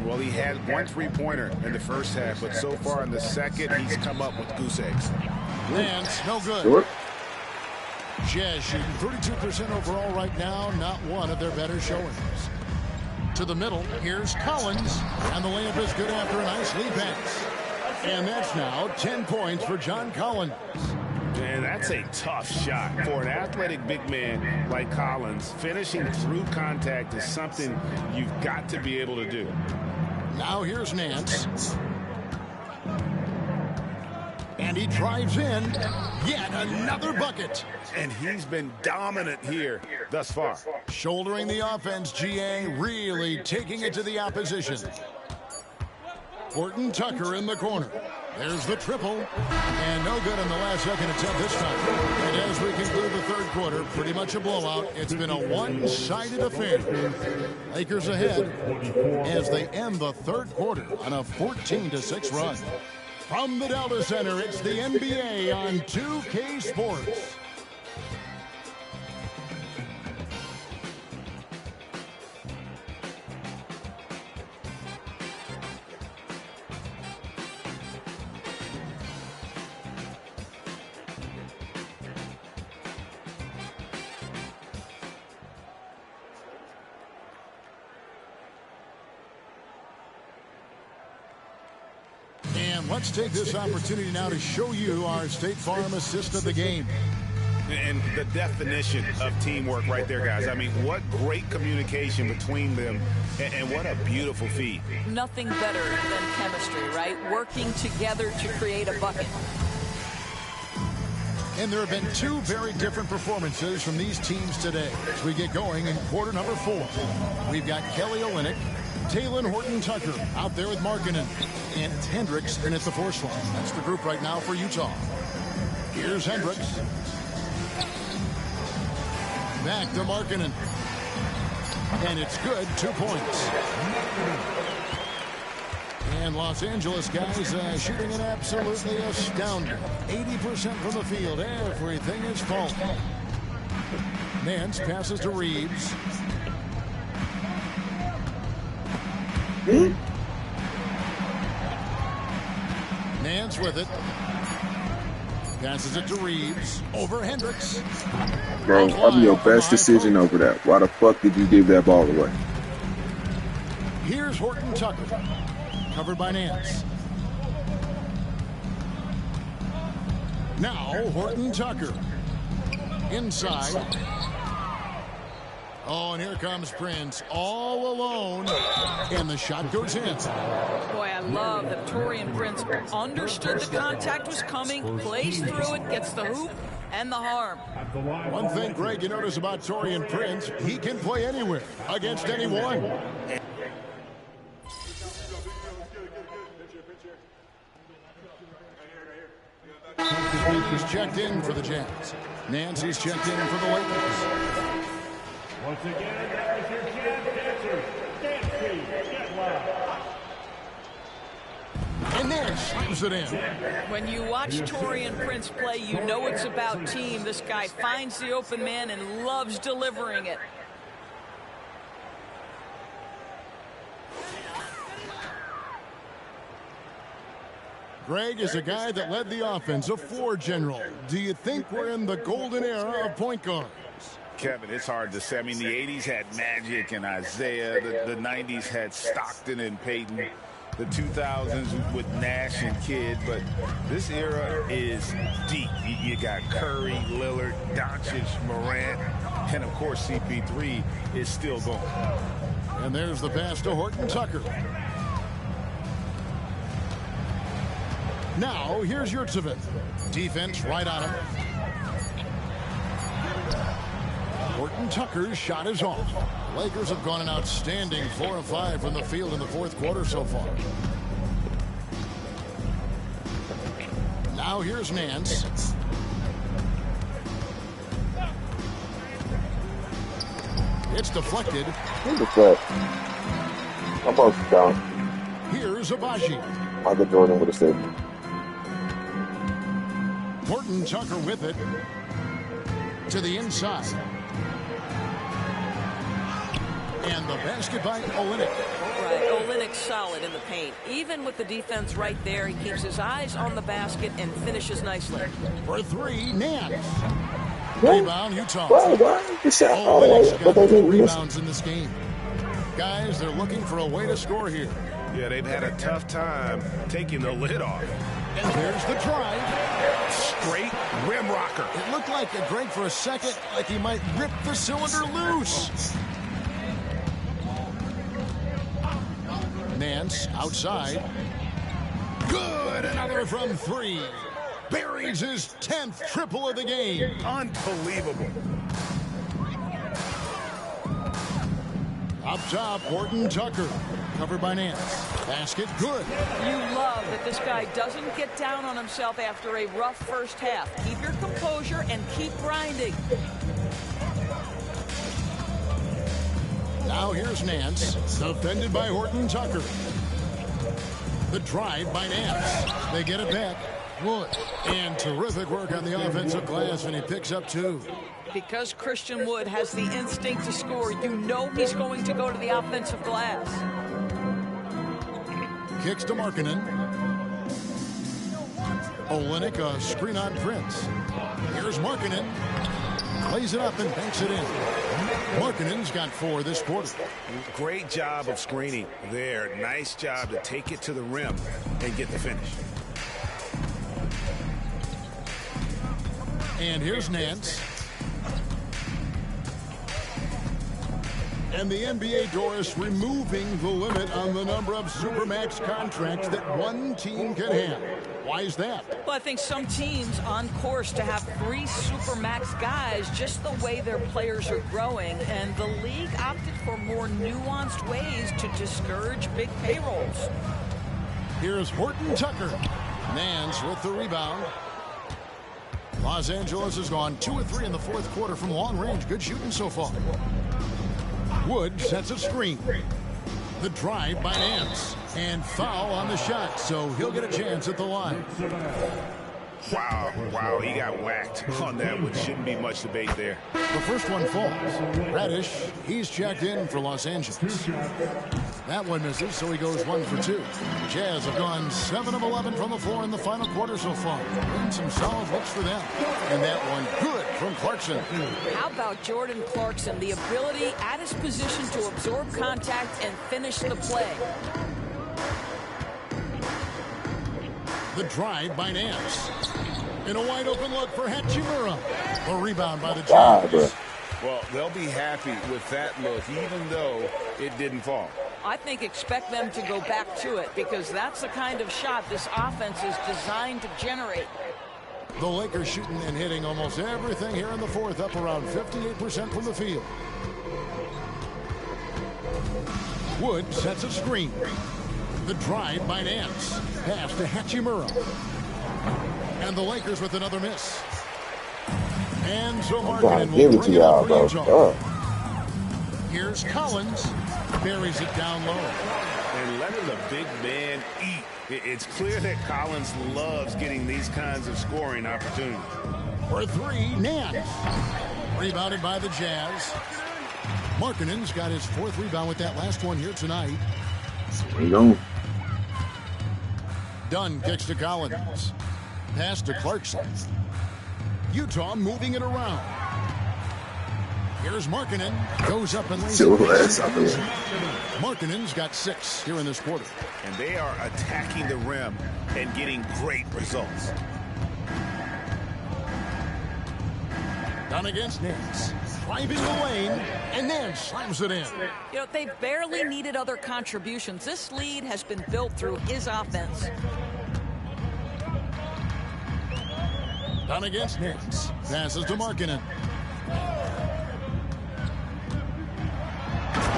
Well, he had 1 3-pointer in the first half, but so far in the second, he's come up with goose eggs. Nance, no good. Sure. Jazz shooting 32% overall right now. Not one of their better showings. To the middle, here's Collins. And the layup is good after a nice lead pass. And that's now 10 points for John Collins. And that's a tough shot. For an athletic big man like Collins, finishing through contact is something you've got to be able to do. Now here's Nance. And he drives in. Yet another bucket. And he's been dominant here thus far. Shouldering the offense, GA, really taking it to the opposition. Horton Tucker in the corner. There's the triple. And no good in the last second attempt this time. And as we conclude the third quarter, pretty much a blowout. It's been a one-sided affair. Lakers ahead as they end the third quarter on a 14-6 run. From the Delta Center, it's the NBA on 2K Sports. Let's take this opportunity now to show you our State Farm assist of the game. And the definition of teamwork right there, guys. I mean, what great communication between them, and what a beautiful feed. Nothing better than chemistry, right? Working together to create a bucket. And there have been two very different performances from these teams today. As we get going in quarter number 4, we've got Kelly Olynyk, Talen Horton-Tucker out there with Markkanen, and Hendricks in at the force line. That's the group right now for Utah. Here's Hendricks. Back to Markkanen. And it's good, 2 points. And Los Angeles guys shooting an absolutely astounding 80% from the field. Everything is falling. Nance passes to Reeves. Nance with it. Passes it to Reeves. Over Hendricks. Bro, probably your best decision over that. Why the fuck did you give that ball away? Here's Horton-Tucker. Covered by Nance. Now Horton-Tucker. Inside. Oh, and here comes Prince all alone. And the shot goes in. Boy, I love that Taurean Prince understood the contact was coming, plays through it, gets the hoop and the harm. One thing, Greg, you notice about Taurean Prince, he can play anywhere against anyone. He's checked in for the Jazz. Nancy's checked in for the Lakers. Once again, there's your jazz dancers, Nancy Getlow. And Nance slams it in. When you watch Taurean Prince play, you know it's about team. This guy finds the open man and loves delivering it. Greg is a guy that led the offense, a floor general. Do you think we're in the golden era of point guards? Kevin, it's hard to say. I mean, the 80s had Magic and Isaiah. The 90s had Stockton and Peyton. The 2000s with Nash and Kidd. But this era is deep. You got Curry, Lillard, Doncic, Morant, and, of course, CP3 is still going. And there's the pass to Horton-Tucker. Now, here's Yurtseven. Defense right on him. Horton-Tucker's shot is off. Lakers have gone an outstanding 4 of 5 from the field in the fourth quarter so far. Now here's Nance. It's deflected. What the fuck? I'm both down. Here's Abaji. Michael Jordan would have said. Horton-Tucker with it. To the inside. And the basket by Olynyk. Right, Olynyk's solid in the paint. Even with the defense right there, he keeps his eyes on the basket and finishes nicely. For 3, Nance. Rebound, Utah. Why? Olynyk's got 4 rebounds in this game. Guys, they're looking for a way to score here. Yeah, they've had a tough time taking the lid off. And there's the drive. Straight rim rocker. It looked like a Greg for a second, like he might rip the cylinder loose. Nance outside. Good, another from 3. Buries his 10th triple of the game. Unbelievable. Up top, Horton-Tucker. Covered by Nance. Basket good. You love that this guy doesn't get down on himself after a rough first half. Keep your composure and keep grinding. Now here's Nance. Defended by Horton-Tucker. The drive by Nance. They get it back. Wood. And terrific work on the offensive glass, and he picks up 2. Because Christian Wood has the instinct to score, you know he's going to go to the offensive glass. Kicks to Markkanen. Olynyk, a screen on Prince. Here's Markkanen. Plays it up and banks it in. Markkanen's got 4 this quarter. Great job of screening there. Nice job to take it to the rim and get the finish. And here's Nance. And the NBA, Doris, removing the limit on the number of Supermax contracts that one team can have. Why is that? Well, I think some teams on course to have 3 Supermax guys, just the way their players are growing, and the league opted for more nuanced ways to discourage big payrolls. Here's Horton Tucker. Nance with the rebound. Los Angeles has gone 2 of 3 in the fourth quarter from long range. Good shooting so far. Wood sets a screen. The drive by Nance. And foul on the shot, so he'll get a chance at the line. Wow, he got whacked on that, which shouldn't be much debate there. The first one falls. Radish, he's checked in for Los Angeles. That one misses, so he goes 1 for 2. Jazz have gone 7 of 11 from the floor in the final quarter so far. And some solid looks for them. And that one good from Clarkson. How about Jordan Clarkson? The ability at his position to absorb contact and finish the play. The drive by Nance. In a wide open look for Hachimura. A rebound by the Jazz. Well, they'll be happy with that look, even though it didn't fall. I think expect them to go back to it, because that's the kind of shot this offense is designed to generate. The Lakers shooting and hitting almost everything here in the fourth, up around 58% from the field. Wood sets a screen. The drive by Nance. Pass to Hachimura. And the Lakers with another miss. And so Markkanen will bring it up for Utah. Here's Collins. Buries it down low. And letting the big man eat. It's clear that Collins loves getting these kinds of scoring opportunities. For 3, Nance. Rebounded by the Jazz. Markkanen's got his 4th rebound with that last one here tonight. There you go. Dunn kicks to Collins. Pass to Clarkson. Utah moving it around. Here's Markkanen. Goes up and lays it. Markkanen's got 6 here in this quarter. And they are attacking the rim and getting great results. Dunn against Nance. Driving the lane, and Nance slams it in. You know, they've barely needed other contributions. This lead has been built through his offense. Dunn against Nance. Passes to Markkanen.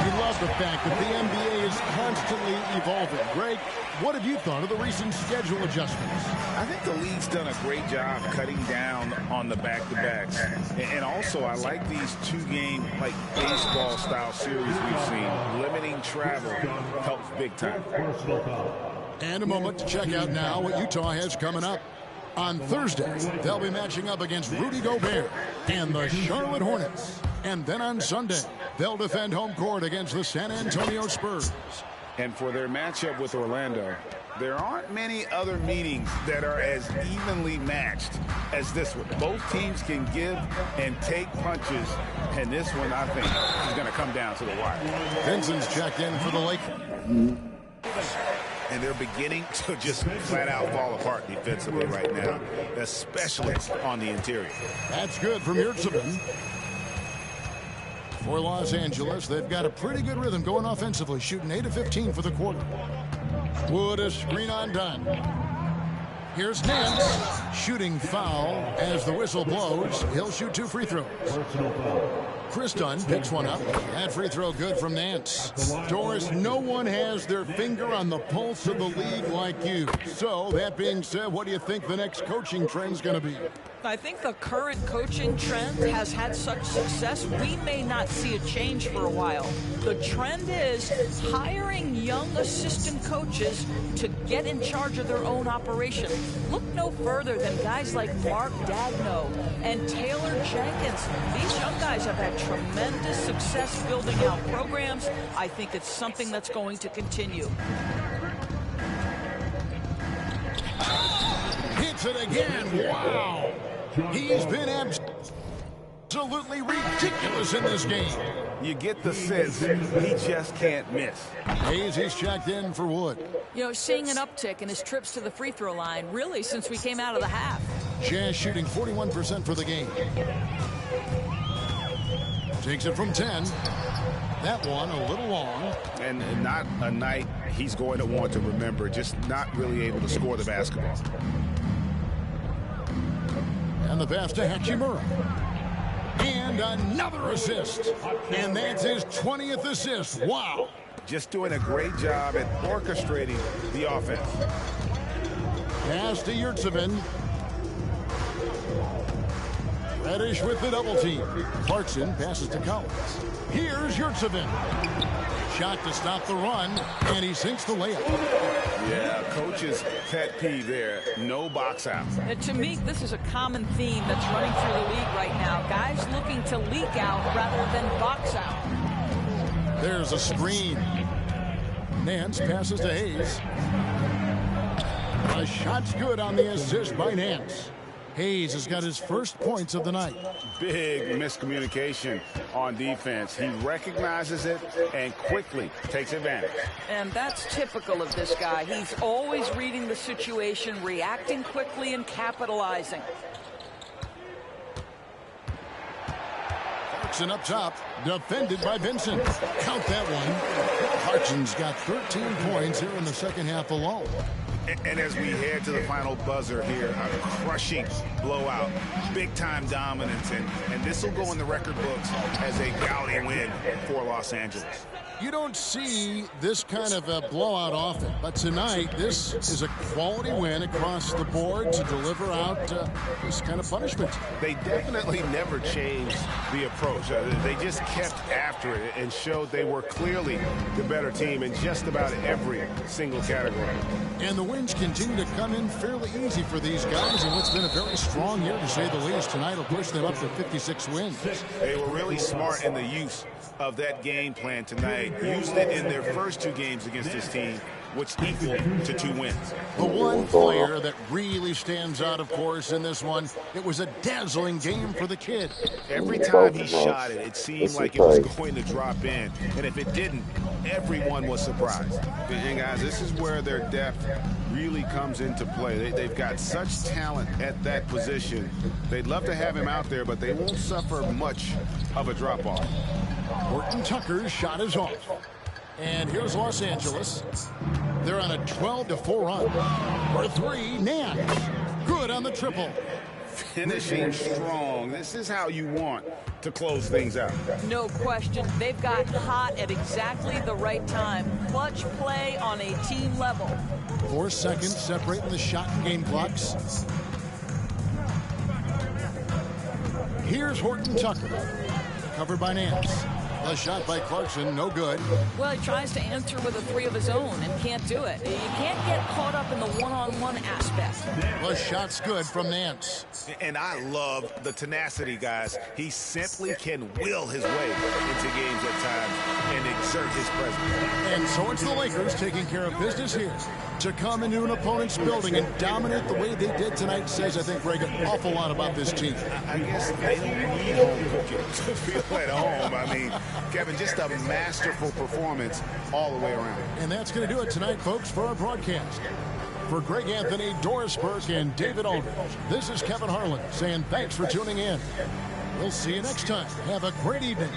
We love the fact that the NBA is constantly evolving. Greg, what have you thought of the recent schedule adjustments? I think the league's done a great job cutting down on the back-to-backs. And also, I like these 2-game, like, baseball-style series we've seen. Limiting travel helps big time. And a moment to check out now what Utah has coming up. On Thursday, they'll be matching up against Rudy Gobert and the Charlotte Hornets. And then on Sunday, they'll defend home court against the San Antonio Spurs. And for their matchup with Orlando, there aren't many other meetings that are as evenly matched as this one. Both teams can give and take punches, and this one, I think, is going to come down to the wire. Vincent's checked in for the Lakers. And they're beginning to just flat-out fall apart defensively right now, especially on the interior. That's good from Yurtseven. For Los Angeles, they've got a pretty good rhythm going offensively, shooting 8 of 15 for the quarter. Wood a screen on Dunn. Here's Nance, shooting foul as the whistle blows. He'll shoot 2 free throws. Chris Dunn picks one up. That free throw good from Nance. Doris, no one has their finger on the pulse of the league like you. So, that being said, what do you think the next coaching trend's going to be? I think the current coaching trend has had such success, we may not see a change for a while. The trend is hiring young assistant coaches to get in charge of their own operation. Look no further than guys like Mark Dagno and Taylor Jenkins. These young guys have had tremendous success building out programs. I think it's something that's going to continue. Hits it again. Wow. He's been absolutely ridiculous in this game. You get the sense he just can't miss. Hayes is checked in for Wood. You know, seeing an uptick in his trips to the free throw line, really, since we came out of the half. Jazz shooting 41% for the game. Takes it from 10. That one a little long. And not a night he's going to want to remember, just not really able to score the basketball. And the pass to Hachimura. And another assist. And that's his 20th assist. Wow. Just doing a great job at orchestrating the offense. Pass to Yurtseven. Reddish with the double team. Clarkson passes to Collins. Here's Yurtseven. Shot to stop the run, and he sinks the layup. Yeah, coach's pet peeve there. No box out. To me, this is a common theme that's running through the league right now. Guys looking to leak out rather than box out. There's a screen. Nance passes to Hayes. The shot's good on the assist by Nance. Hayes has got his first points of the night. Big miscommunication on defense. He recognizes it and quickly takes advantage. And that's typical of this guy. He's always reading the situation, reacting quickly, and capitalizing. Clarkson up top, defended by Vincent. Count that one. Clarkson's got 13 points here in the second half alone. And as we head to the final buzzer here, a crushing blowout, big-time dominance, and this will go in the record books as a gaudy win for Los Angeles. You don't see this kind of a blowout often, but tonight this is a quality win across the board to deliver out this kind of punishment. They definitely never changed the approach. They just kept after it and showed they were clearly the better team in just about every single category. And the wins continue to come in fairly easy for these guys, and what's been a very strong year to say the least. Tonight will push them up to 56 wins. They were really smart in the use of that game plan tonight. Used it in their first two games against this team, which equaled to 2 wins. The one player that really stands out, of course, in this one, it was a dazzling game for the kid. Every time he shot it, it seemed like it was going to drop in. And if it didn't, everyone was surprised. And guys, this is where their depth really comes into play. They've got such talent at that position. They'd love to have him out there, but they won't suffer much of a drop-off. Horton Tucker's shot is off. And here's Los Angeles. They're on a 12-4 run. For 3, Nance. Good on the triple. Finishing strong. This is how you want to close things out. No question. They've got hot at exactly the right time. Clutch play on a team level. 4 seconds separating the shot and game clocks. Here's Horton Tucker. Covered by Nance. A shot by Clarkson, no good. Well, he tries to answer with a 3 of his own and can't do it. You can't get caught up in the one-on-one aspect. The shot's good from Nance. And I love the tenacity, guys. He simply can will his way into games at times and exert his presence. And so it's the Lakers taking care of business here. To come into an opponent's building and dominate the way they did tonight says, I think, Greg, an awful lot about this team. I guess they don't need home cooking to feel at home. I mean, Kevin, just a masterful performance all the way around. And that's going to do it tonight, folks, for our broadcast. For Greg Anthony, Doris Burke, and David Aldridge, this is Kevin Harlan saying thanks for tuning in. We'll see you next time. Have a great evening.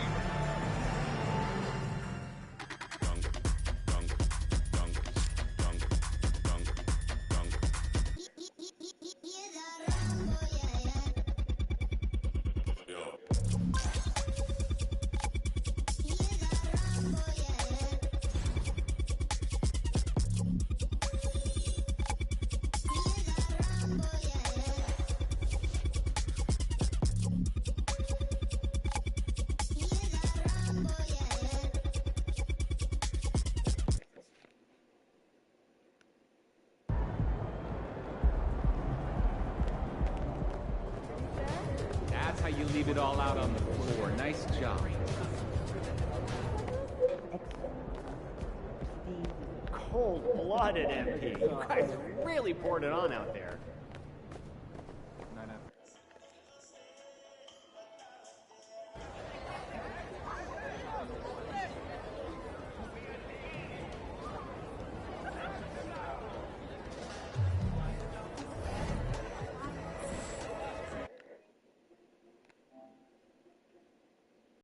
That's how you leave it all out on the floor. Nice job. Cold-blooded, MP. You guys really poured it on out there.